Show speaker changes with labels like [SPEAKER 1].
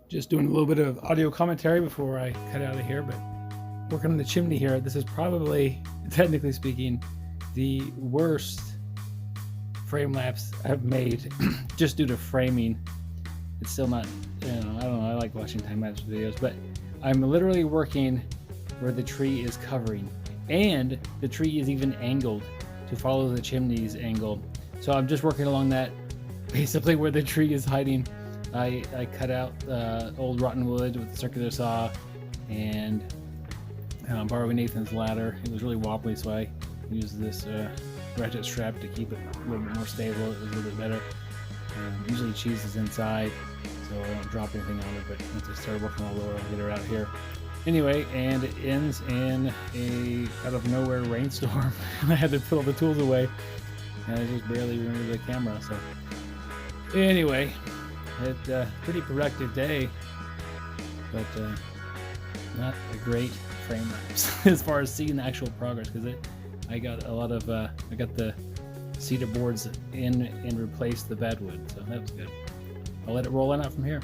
[SPEAKER 1] Just doing a little bit of audio commentary before I cut out of here, but working on the chimney here. This is probably, technically speaking, the worst frame lapse I've made just due to framing. It's still not, I don't know, I like watching time-lapse videos, but I'm literally working where the tree is covering, and the tree is even angled to follow the chimney's angle. So I'm just working along that, basically where the tree is hiding. I cut out old rotten wood with a circular saw and borrowing Nathan's ladder. It was really wobbly, so I used this ratchet strap to keep it a little bit more stable. It was a little bit better. Usually cheese is inside, so I don't drop anything on it, but once I started working on the lower, I'll get her out here. Anyway, and it ends in a out of nowhere rainstorm, and I had to put all the tools away, and I just barely remember the camera. So anyway, it's a pretty productive day, but not a great frame lapse as far as seeing the actual progress, because I got a lot of I got the cedar boards in and replaced the bed wood, so that's good. I'll let it roll on out from here.